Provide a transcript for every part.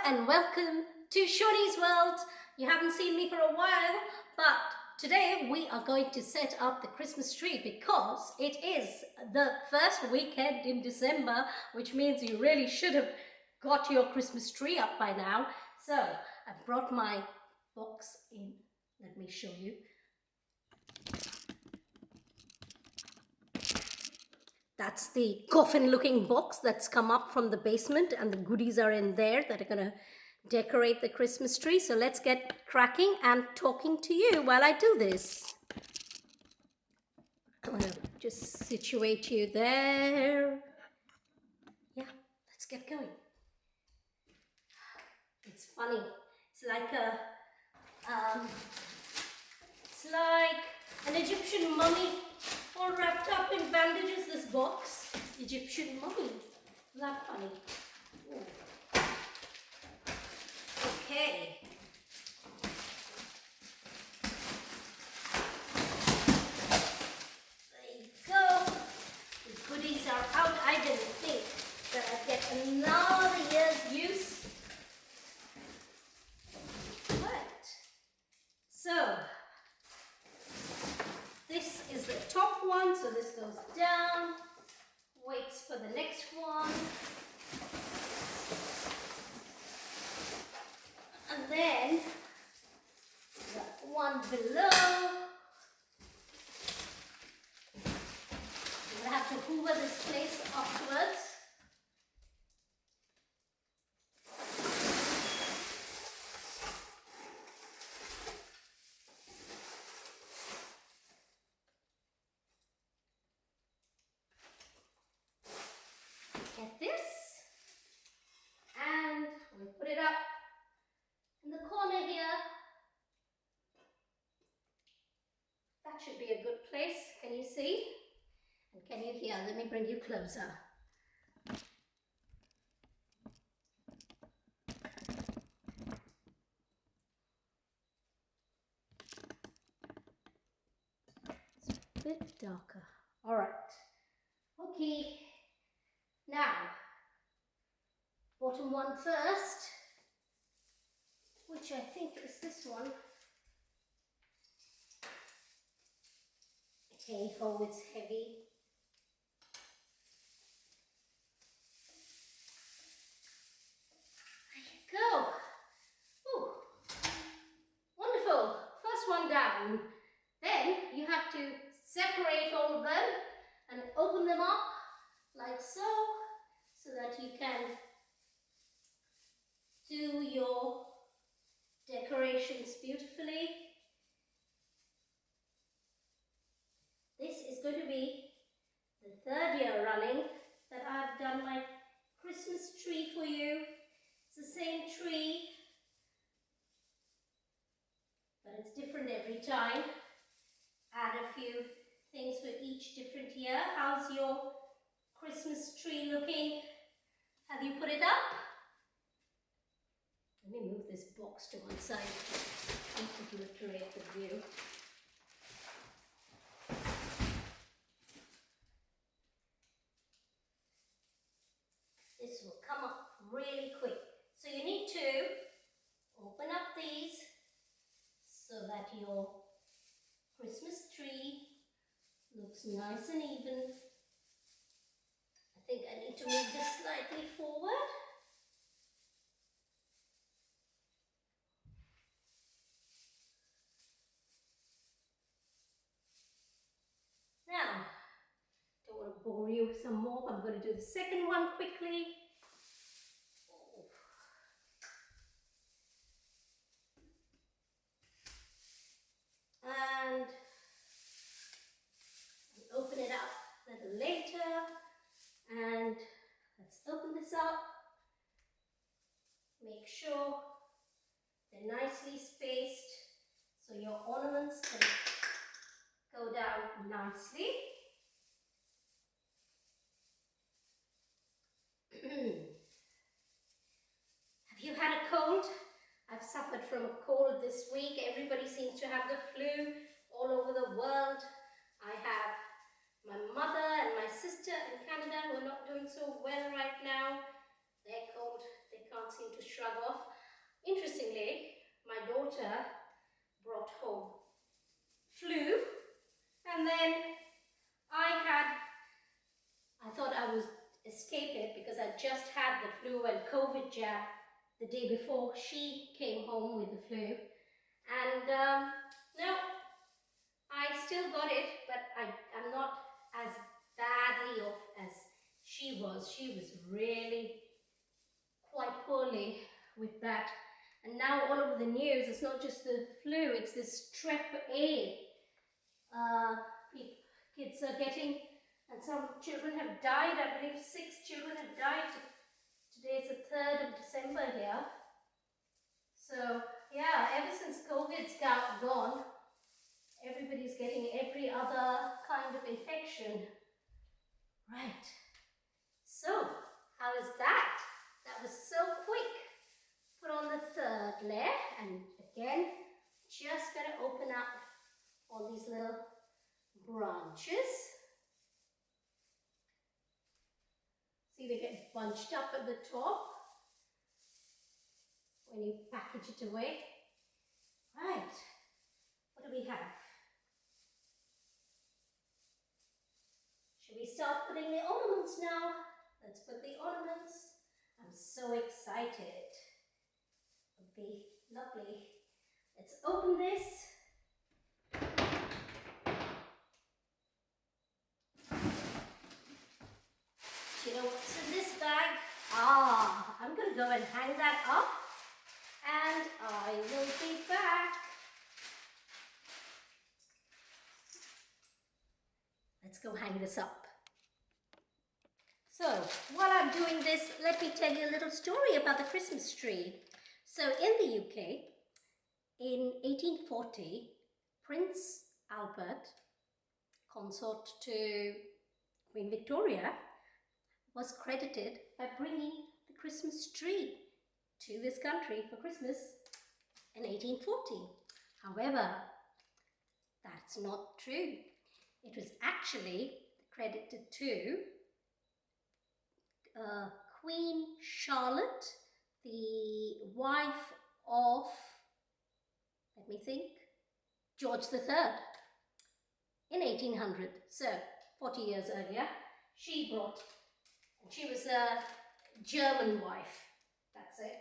and welcome to Shorty's World. You haven't seen me for a while, but today we are going to set up the Christmas tree because it is the first weekend in December, which means you really should have got your Christmas tree up by now. So I've brought my box in. Let me show you. That's the coffin-looking box that's come up from the basement, and the goodies are in there that are going to decorate the Christmas tree. So let's get cracking and talking to you while I do this. I'm going to just situate you there. Yeah, let's get going. It's funny. It's like an Egyptian mummy all wrapped up in bandages, this box. Egyptian mummy. Isn't that funny? Ooh. Okay. There you go. The goodies are out. I didn't think that I'd get another year's use. Right. So, this is the top one, so this goes down, waits for the next one, and then the one below. I'm going to have to hoover this place afterwards. Get this, and we'll put it up in the corner here. That should be a good place. Can you see? And can you hear? Let me bring you closer. It's a bit darker. All right. Okay. Now, bottom one first, which I think is this one. Okay, oh, it's heavy. There you go. Ooh, wonderful. First one down. Then you have to separate all of them and open them up like so that you can do your decorations beautifully. This is going to be the third year running that I've done my Christmas tree for you. It's the same tree, but it's different every time. Add a few things for each different year. How's your Christmas tree looking? Have you put it up? Let me move this box to one side. I think it will create the view. This will come up really quick. So you need to open up these so that your Christmas tree looks nice and even. I think I need to move this slightly forward. Now, don't want to bore you some more. I'm going to do the second one quickly. And open it up a little later. And let's open this up. Make sure they're nicely spaced so your ornaments can go down nicely. Have you had a cold? I've suffered from a cold this week. Everybody seems to have the flu all over the world. I have my mother and my sister in Canada who are not doing so well right now. They're cold. They can't seem to shrug out of. Interestingly, my daughter brought home flu, and then I thought I would escape it because I just had the flu and COVID jab the day before she came home with the flu. And no, I still got it, but I'm not as badly off as she was. She was really quite poorly with that. And now all over the news, it's not just the flu, it's this strep A. Kids are getting, and some children have died. I believe 6 children have died. Today is the 3rd of December here. So yeah, ever since COVID's gone, everybody's getting every other kind of infection. Right. So, how is that? That was so quick. Put on the 3rd layer, and again, just gonna open up all these little branches. See, they get bunched up at the top when you package it away. Right, what do we have? Should we start putting the ornaments now? Let's put the ornaments. I'm so excited. It'll be lovely. Let's open this. You know what's in this bag? I'm going to go and hang that up, and I will be back. Let's go hang this up. So, while I'm doing this, let me tell you a little story about the Christmas tree. So, in the UK, in 1840, Prince Albert, consort to Queen Victoria, was credited by bringing the Christmas tree to this country for Christmas in 1840. However, that's not true. It was actually credited to Queen Charlotte, the wife of, let me think, George III in 1800. So, 40 years earlier, she was a German wife, that's it.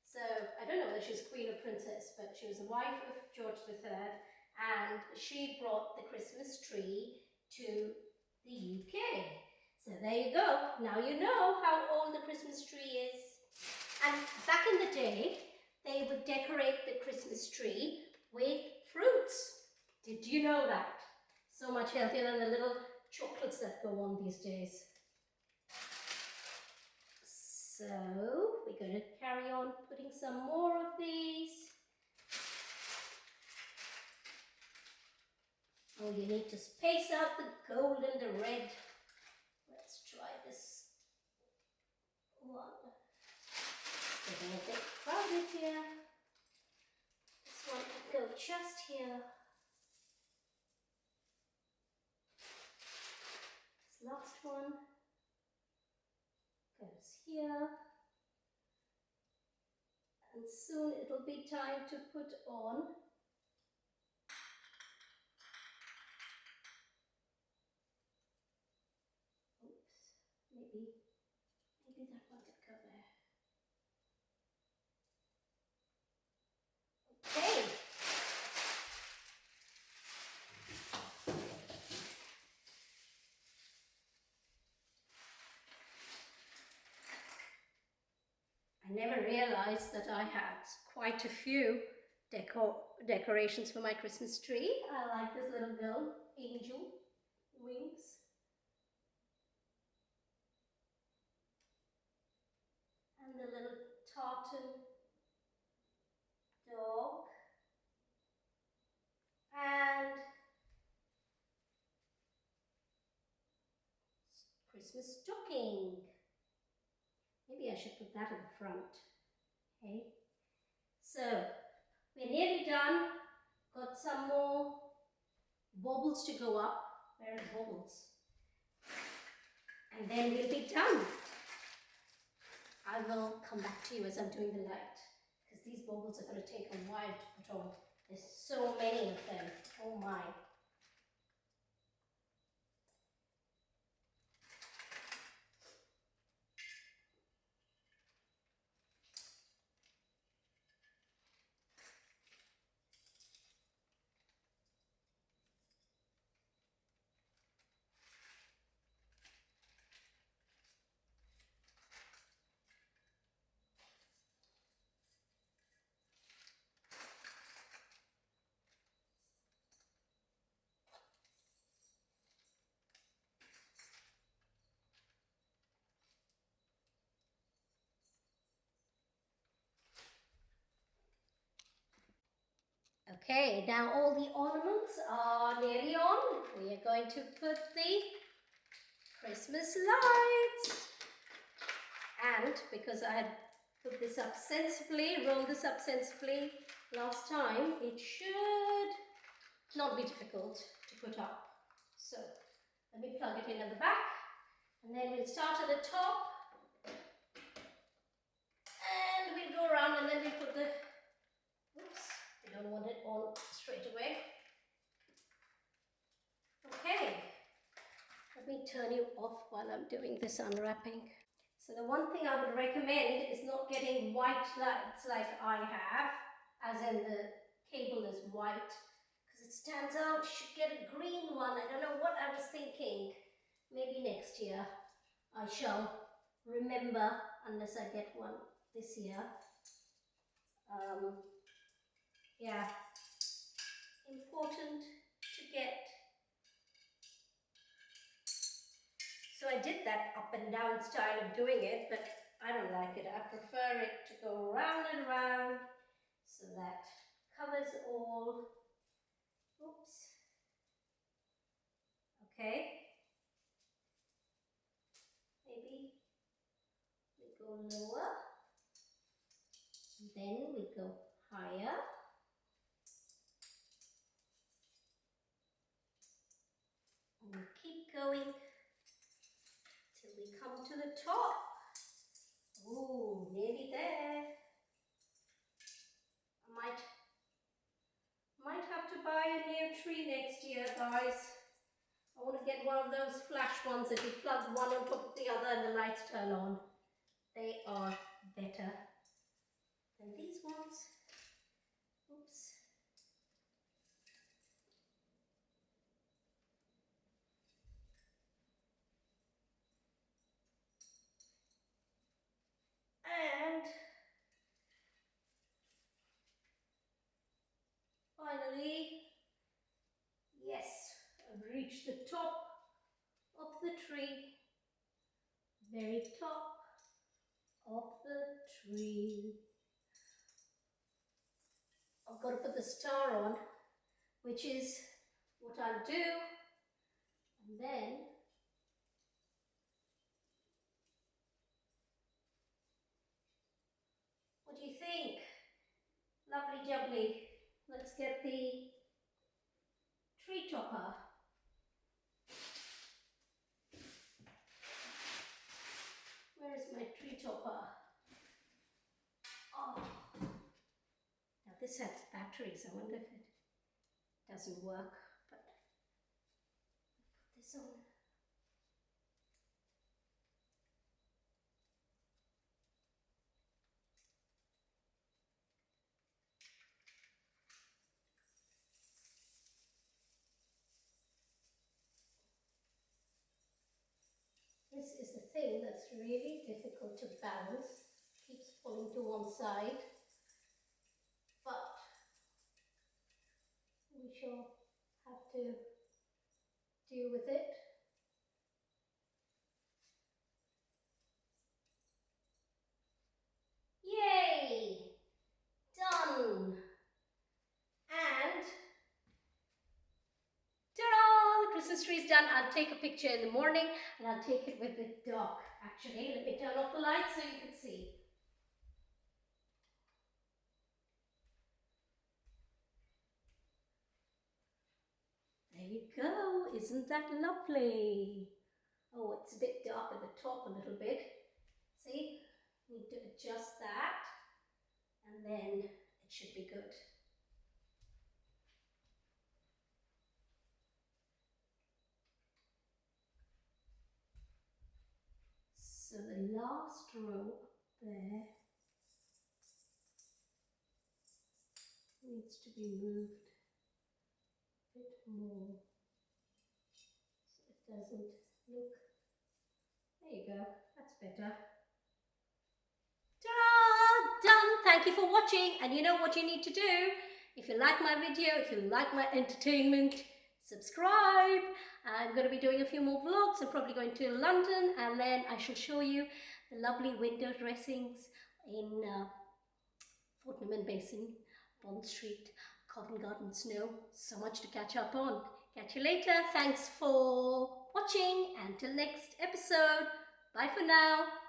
So, I don't know whether she's queen or princess, but she was the wife of George III, and she brought the Christmas tree to the UK. So there you go. Now you know how old the Christmas tree is. And back in the day, they would decorate the Christmas tree with fruits. Did you know that? So much healthier than the little chocolates that go on these days. So we're going to carry on putting some more of these. Oh, you need to space out the gold and the red. Let's try this one. Getting a bit crowded here. This one can go just here. This last one goes here. And soon it'll be time to put on maybe that one could go there. Okay. I never realized that I had quite a few decorations for my Christmas tree. I like this little girl, angel wings. And the little tartan dog. And Christmas stocking. Maybe I should put that in the front. Okay. So, we're nearly done. Got some more baubles to go up. Where are the baubles? And then we'll be done. I will come back to you as I'm doing the light. because these baubles are going to take a while to put on. There's so many of them. Oh my. Okay, now all the ornaments are nearly on. We are going to put the Christmas lights. And because I had put this up sensibly, rolled this up sensibly last time, it should not be difficult to put up. So let me plug it in at the back, and then we'll start at the top, and we'll go around, and then we'll put the, oops, we don't want it on straight away. Okay, let me turn you off while I'm doing this unwrapping. So the one thing I would recommend is not getting white lights like I have, as in the cable is white, because it stands out. You should get a green one. I don't know what I was thinking. Maybe next year I shall remember, unless I get one this year. Yeah, important to get. So I did that up and down style of doing it, but I don't like it. I prefer it to go round and round, so that covers all. Oops. Okay. Maybe we go lower, then we go higher. And we keep going till we come to the top. Ooh, nearly there. I might have to buy a new tree next year, guys. I want to get one of those flash ones that you plug one on top of the other and the lights turn on. They are better than these ones. Oops. And finally, yes, I've reached the top of the tree. Very top of the tree. I've got to put the star on, which is what I'll do. And then what do you think? Lovely jubbly. Let's get the tree topper. Where is my tree topper? Oh, now this has batteries. I wonder if it doesn't work, but put this on. This is the thing that's really difficult to balance. Keeps falling to one side, but we shall have to deal with it. Yay! Done! And ta-da! The Christmas tree is done. I'll take a picture in the morning and I'll take it with the dog. Actually, let me turn off the lights so you can see. There you go. Isn't that lovely? Oh, it's a bit dark at the top a little bit. See? Need to adjust that. And then it should be good. So the last row there needs to be moved a bit more so it doesn't look. There you go, that's better. Ta-da! Done! Thank you for watching, and you know what you need to do. If you like my video, if you like my entertainment, subscribe. I'm going to be doing a few more vlogs. I'm probably going to London, and then I shall show you the lovely window dressings in Fortnum and Basin, Bond Street, Covent Garden Snow. So much to catch up on. Catch you later. Thanks for watching. Until next episode. Bye for now.